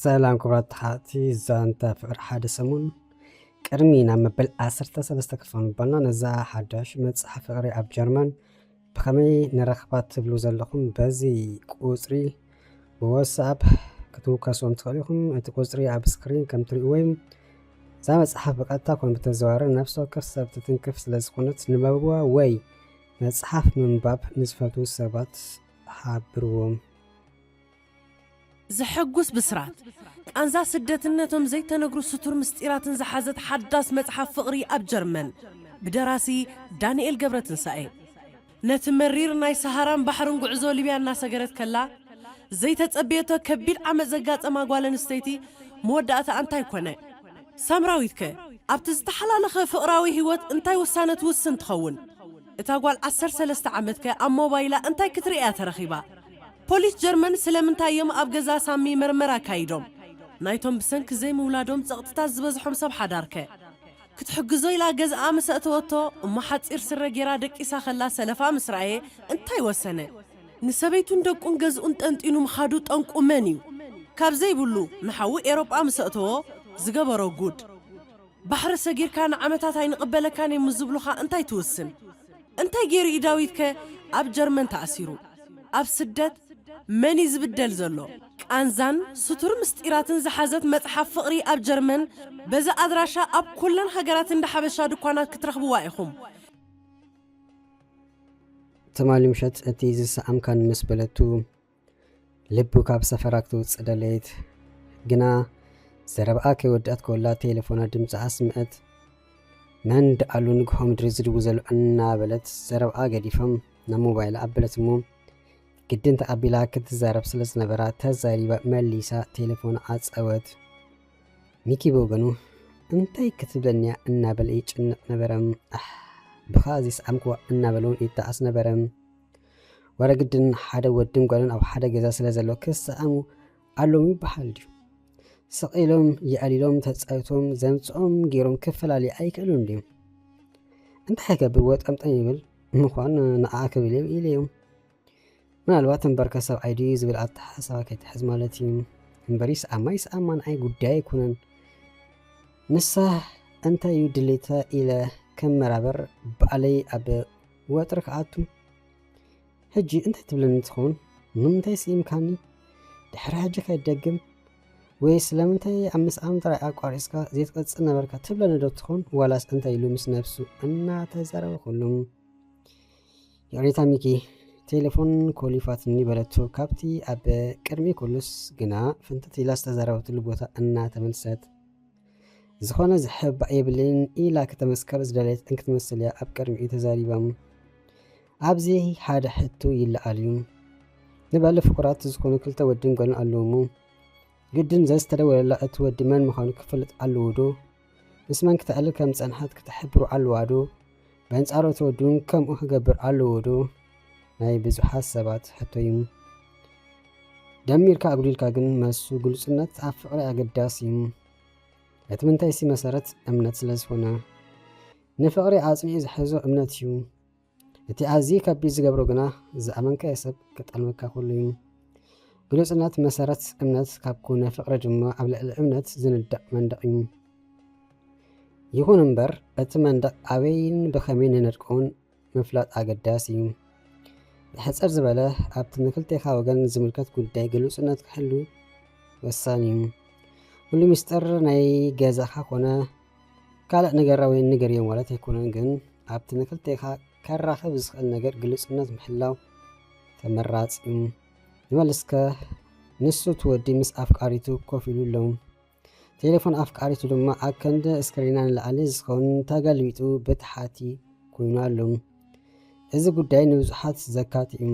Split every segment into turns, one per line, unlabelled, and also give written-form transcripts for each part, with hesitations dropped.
ሰላም ክብራት ተሓቲ ዛንታ ፍቅር ሓደ ሰሙን ቅድሚና መበል 13 ክፋን ባልና ነዛ ሓዳሽ መጽሓፍ ፍቅሪ ኣብ ጀርመን ብከመይ ነረኽባት ትብሉ ዘለኹም በዚ ቁጽሪ በዋትስኣፕ ክትውከሶም ትኽእሉኹም። እቲ ቁጽሪ ኣብ ስክሪን ከም ትሪኡ ወይም ዛ መጽሓፍ በቀጥታ ኮን በተዘዋወረ ነፍሲ ወከፍ ሰብ ትትንክፍ ስለዝኾነት ንበብዋ ወይ መጽሓፍ ምንባብ ንዝፈቱ ሰባት ሓብርዎም።
زحقوس بسرات أنزا سدتنتهم زي تنقرو ستور مستيراتن زحازت حداس مصحف فقري أب جرمن بدراسي دانيال قبرتن ساي نتمرير ناي سهران بحرن قعزو ليبيا الناس قرت كلا زي تتقبيتو كبير عم زقات أما قوالن استيتي مودات أنتاي كونه سامراويتك أبتزتحلالخ فقراوي هوت انتاي وسانت وسن تخون اتاقوال 13 عمتك أم موبايلا انتاي كتريات رخيبا بوليس جرمن سلامنتا يوم أبجزا سامي مرمرا كايدوم نايتهم بسنك زي مولادهم تزغطتا زبزحهم صبح داركه كتحجزو إلى جز أمس أتوتو وما حد إرسل رجيرا دك إسا خلا سلفا مسرعي انتاي وسنة نسبيتون دك أنجز أنت إنهم خادوت أنك أمانيو كاب زي بلو نحاول إيروب أمس أتوه زجبرو جود بحر السجير كان عمتاتين قبل كان يمزبلوخا انتاي توسن انتاي جيري إداويتك أب جرمن تأثيرو أب سدت من يزبدل زلو أنزان ستور مستيراتن زحازت متحف فقري أب جرمن بزا أدراشا أب كلن حقراتن دحبشا دكوانات كترخبوا وايخم
تمالي مشت أتيزيس أمكان مسبلتو لبو كاب سفراكتو تصدليت جنا زرباكي ودات كولا تليفونا دمز عسمت من دقالو نقهم درزدو زلو أنا بلت زربا قديفم نموبايل أبلتمو قدن تقبلا كتزارب سلس نبرا تزاريبا مليسا تليفون عصوت ميكي بوغنو انتاي كتب لنيا النابل ايج نبرم بخازيس امكوا النابلون ايتاس نبرم ورا قدن حدا ودن قولن او حدا جزا سلازلو كس امو علومي بحال ديو سقيلوم يقاليلوم تتصايتوم زمصوم غيروم كفلالي ايكلون ديو انت حاجه بوت امطن يبل مخوان نعاكب اليوم ምናልባት እንበርከ ሰብ አይዲ ዝብል አተሓሳባ ከይትሕዝ ማለት እዩ እንበሪስ አማይስ አማን አይ ጉዳይ ኩነን ንሳ እንታይ እዩ ድሌታ ኢለ ከመራበር በአለይ አብ ወጥር ከአቱ ሕጂ እንታይ ትብለኒ ትኾን ምንታይ ሲምካኒ ድሕሪ ሕጂ ከይደግም ወይ ስለምንታይ አምስ አምጥራ አቋሪስካ ዘይትቀጽ ነበርካ ትብለኒ ዶ ትኾን ዋላስ እንታይ ኢሉ ምስ ነፍሱ እናተዛረበ ኩሉም ያሪታ ሚኪ تليفون كوليفات نيبلتو كابتي أب كرمي كلس جنا فانت تلاست زراوت البوتا أنها تمنسات زخونا زحب أيبلين إلا كتمسكر زدلت أنك تمثليا أب كرمي تزاريبام أبزي حاد حتو يلا اليوم نبال فقرات زخونا كلتا ودين قلن اللومو جدن زاسترا ولا أتود من مخانو كفلت اللودو اسمان كتعلق كم تنحات كتحبرو اللوادو بانس أرو تودون كم أخجبر اللودو ناي بزحاس سبات حتى يم دميركا أقوليلكا جن مسو قلصنات أفقري أقداس يم أتمنى سي مسارات أمنات لزفونا نفقري عازمي إذا حزو أمنات يوم أتي عازيكا بيز قبرو جنا زأمنكا يسب كتعلمكا كل يوم قلصنات مسارات أمنات كابكو نفقري جمع قبل الأمنات زند من دقيم يكون انبر أتمنى أوين بخمين نركون مفلات أقداس يم حصر زباله ابت نكلتيخا وغن زملكات ጉዳይ ግልጽነት ከሕሉ ወሳኒ ሁሉ ሚስጥር ናይ ገዛኻ ኮነ ካልእ ነገራ ወይ ነገር እዮም ማለት አይኮነን ግን ابت نكلتيخا ከራኸብ ዝኽእል ነገር ግልጽነት ምሕላው ተመራጽ ይመልስከ ንሱ ትወዲ ምስ ኣፍቃሪቱ ኮፍ ኢሉሎም ቴሌፎን ኣፍቃሪቱ ድማ ኣብ ከንደ ስክሪናን ላዕሊ ዝኸውን ተገልቢጡ በታሕቲ ኮይኑ ኣሎም እዚ ጉዳይ ንብዙሓት ዘካት እዩ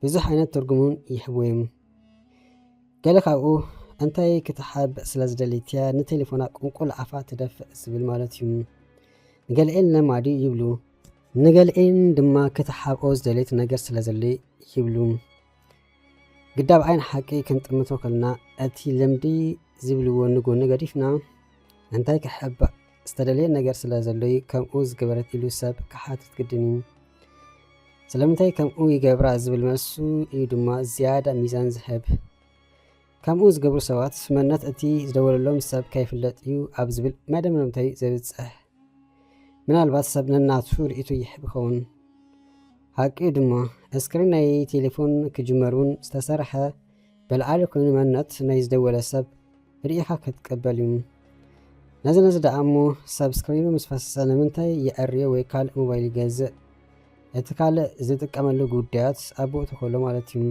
ብዙሕ ዓይነት ትርጉሙን ይሕወም ገለ ካብኡ እንታይ ክትሓብ ስለዝደልትያ ንቴሌፎና ቁንቁል ዓፋ ትደፍእ ዝብል ማለት እዩ ንገለኤን ለማዲ ይብሉ ንገለኤን ድማ ክትሓብኦ ዝደልት ነገር ስለዘለ ይብሉ ግዳብ ዓይን ሓቂ ክንጥምቶ ከልና እቲ ልምዲ ዝብልዎ ንጎኒ ገዲፍና እንታይ ክሕብ ዝተደልየ ነገር ስለዘለዩ ከምኡ ዝገበረት ኢሉ ሰብ ክሓትት ግድን እዩ سلامتي كم أوي جبرا زبل مسو يدما زيادة ميزان زهب ከምኡ ዝገብሩ ሰባት መንነት እቲ ዝደወለሎም ሰብ ከይፍለጥ እዩ ኣብ ዝብል መደምደምታይ ዘብፅሕ ምናልባት ሰብ ነናቱ ርእቱ ይሕብ ይኸውን። ሓቂ ድማ እስክሪን ናይ ቴሌፎን ክጅመሩን ዝተሰርሐ በልዓሊ ኮይኑ መንነት ናይ ዝደወለ ሰብ ርኢኻ ክትቀበል እዩ። ነዚ ደኣ እሞ ሰብ ስክሪኑ ምስ ፈሰሰ ንምንታይ የዕርዮ ወይ ካልእ ሞባይል ይገዝእ? እቲ ካልእ ዝጥቀመሉ ጉዳያት ኣብኡ ተኸሎ ማለት እዩ።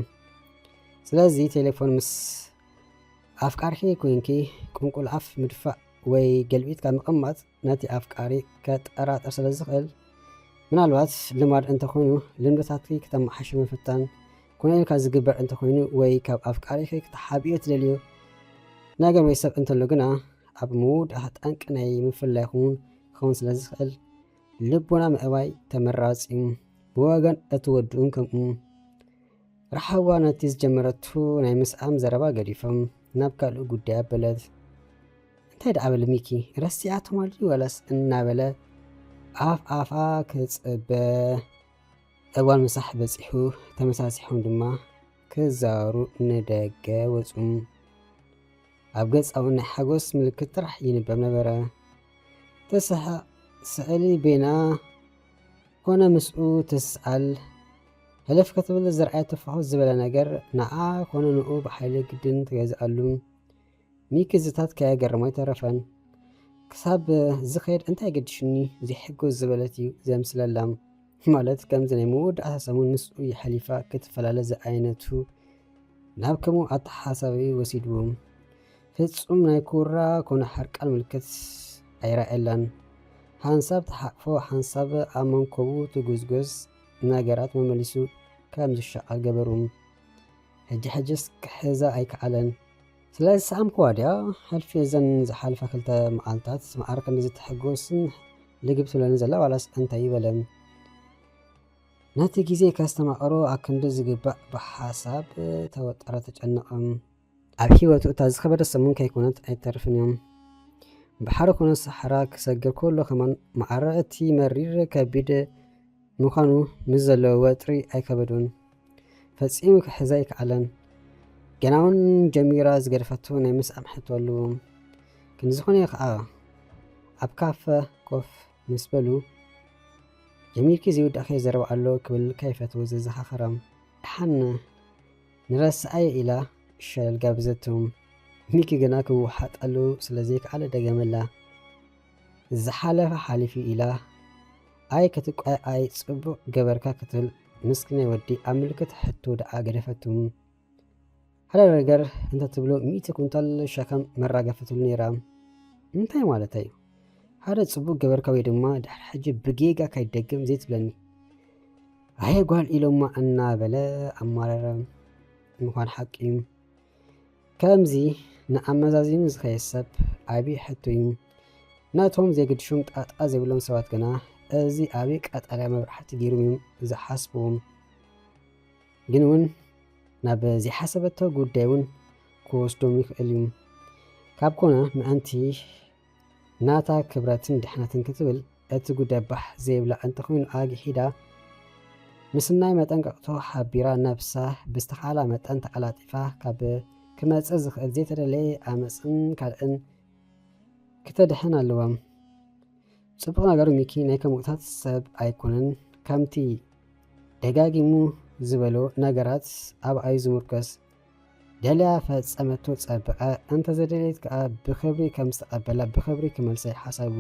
ስለዚ ቴሌፎን ምስ ኣፍቃርኪ ኮንኪ ቁንቁል ኣፍ ምድፋእ ወይ ገልቢትካ ምቕማጥ ነቲ ኣፍቃሪ ከጠራጥር ስለ ዝኽእል ምናልባት ልማድ እንተኾይኑ ልምድታትኪ ክተመሓሽ ምፍታን ኮነ ኢልካ ዝግበር እንተኾይኑ ወይ ካብ ኣፍቃሪኪ ክትሓቢኦ ትደልዮ ነገር ወይ ሰብ እንተሎ ግና ኣብ ምውዳእ ጠንቂ ናይ ምፍላይኹን ክኸውን ስለ ዝኽእል ልቦና ምዕባይ ተመራፂ እዩ። ብወገን እትወድኡን ከምኡ ረሓዋ ነቲ ዝጀመረቱ ናይ ምስኣም ዘረባ ገዲፎም ናብ ካልእ ጉዳይ ኣበለት። እንታይ ደኣ በለ ሚኪ ረሲዓ ተማልዩ ወላስ እናበለ ኣፍ ኣፋ ክፅበ እዋን ምሳሕ በፂሑ ተመሳሲሖም ድማ ክዛሩ ንደገ ወፁ። ኣብ ገጻውን ናይ ሓጎስ ምልክት ጥራሕ ይንበብ ነበረ። ተስሓቅ ስእሊ ቤና ኮነ ምስኡ ትስኣል ሕልፍ ክትብል ዝረኣየ ተፋሑት ዝበለ ነገር ንኣ ኮነ ንኡ ብሓይሊ ግድን ትገዝኣሉ ሚኪ ዝታት ከየገርሞ ይተረፈን። ክሳብ ዝኸይድ እንታይ ገድሽኒ ዘይሕጎዝ ዝበለት እዩ ዘምስለላ ማለት ከምዚ ናይ መወዳእታ ሰሙን ምስኡ ይሓሊፋ ክትፈላለ ዝዓይነቱ ናብ ከምኡ ኣተሓሳቢ ወሲድዎም ፍጹም ናይ ኩራ ኮነ ሓርቃን ምልክት ኣይረኣየላን። ሓንሳብ ተሓቅፎ ሓንሳብ ኣብ መንኮቡ ትጉዝጎዝ ነገራት መመሊሱ ከም ዝሸቃል ገበሩም ሕጂስ ክሕዛ ኣይከኣለን። ስለዚ ሰኣምኩ ዋድያ ሕልፊ እዘን ዝሓልፈ ክልተ መዓልታት ማዕረ ክንዲ ዝተሕጎስን ልግብ ትብለኒ ዘላ ዋላስ እንታይ ይበለም? ነቲ ግዜ ከስተማቕሮ ኣብ ክንዲ ዝግባእ ብሓሳብ ተወጠረ ተጨነቐም። ኣብ ሂወቱ እታ ዝኸበደ ሰሙን ከይኮነት ኣይተርፍን እዮም። ብሓደ ኮነ ሰሓራ ክሰግር ከሎ ከማን ማዕረ እቲ መሪር ከቢድ ምዃኑ ምስ ዘለዎ ወጥሪ ኣይከበዱን ፈፂሙ ክሕዛ ይከኣለን። ገናውን ጀሚራ ዝገድፈቱ ናይ ምስኣም ሕቶ ኣለዎ። ክንዝኾነ ከዓ ኣብ ካፈ ኮፍ ምስ በሉ ጀሚርኪ ዘይውዳእኸ ዘረባ ኣሎ ክብል ከይፈትዎ ዘዘኻኸረም ድሓን ንረስኣየ ኢላ ሸለል ጋብዘቶም። ሚኪ ግና ክውሓጠሉ ስለዘይከኣለ ደገመላ። ዝሓለፈ ሓሊፊ ኢላ ኣይ ክትቋይ ኣይ ፅቡቕ ገበርካ ክትብል ምስኪናይ ወዲ ኣብ ምልክት ሕቶ ደኣ ገደፈቱም። ሓደ ነገር እንተትብሎ 100 ኩንታል ሸከም መራገፈትሉ ነይራ። እንታይ ማለት እዩ? ሓደ ፅቡቅ ገበርካ ወይ ድማ ድሕሪ ሕጂ ብጌጋ ካይደግም ዘይትብለኒ ኣየ ጓል ኢሎማ እናበለ ኣማረረ። እንኳን ሓቂ እዩ ከምዚ ንኣመዛዚኑ ዝኸየ ሰብ ዓብዪ ሕቶ እዩ። ናቶም ዘይግድሾም ጣጣ ዘይብሎም ሰባት ግና እዚ ዓብዪ ቀጠልያ መብራህቲ ገይሮም እዮም ዝሓስብዎም። ግን እውን ናብ ዘይሓሰበቶ ጉዳይ እውን ክወስዶም ይኽእል እዩ። ካብ ኮነ ምእንቲ ናታ ክብረትን ድሕነትን ክትብል እቲ ጉዳይ ባሕ ዘይብላ እንተኾይኑ ኣግሒዳ ምስናይ መጠንቀቕቶ ሓቢራ ነብሳ ብዝተኻላ መጠን ተቀላጢፋ ካብ ክመፅእ ዝኽእል ዘይተደለየ ኣመፅን ካልእን ክተድሕን ኣለዋ። ፅቡቕ ነገሩ ሚኪ ናይ ከምኡታት ሰብ ኣይኮነን። ከምቲ ደጋጊሙ ዝበሎ ነገራት ኣብ ኣዩ ዝሙርከስ ደልያ ፈፀመቶ ፀበቐ እንተዘደለየት ከዓ ብክብሪ ከም ዝተቐበላ ብክብሪ ክመልሰ ይሓሰቡ።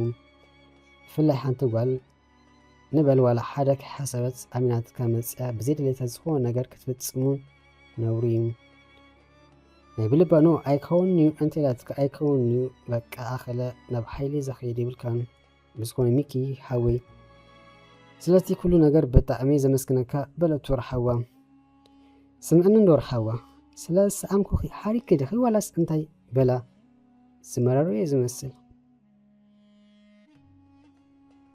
ብፍላይ ሓንቲ ጓል ንበል ዋላ ሓደ ክሓሰበት ኣሚናትካ መፅያ ብዘይደለየታ ዝኾነ ነገር ክትፍፅሙ ነውሩ እዩ። ናይ ብልባኖ ኣይከውን እዩ እንተኢላትካ ኣይከውን እዩ በቃ ኣኸለ ናብ ሓይሊ ዘኸይድ ይብልካን። ብዝኾነ ሚኪ ሓወይ ስለቲ ኩሉ ነገር ብጣዕሚ ዘመስግነካ በለቱ ረሓዋ ስምዕን እንዶ ረሓዋ ስለ ሰኣምኩ ሓሪክ ክድኺ ዋላስ እንታይ በላ ዝመረሩ እየ ዝመስል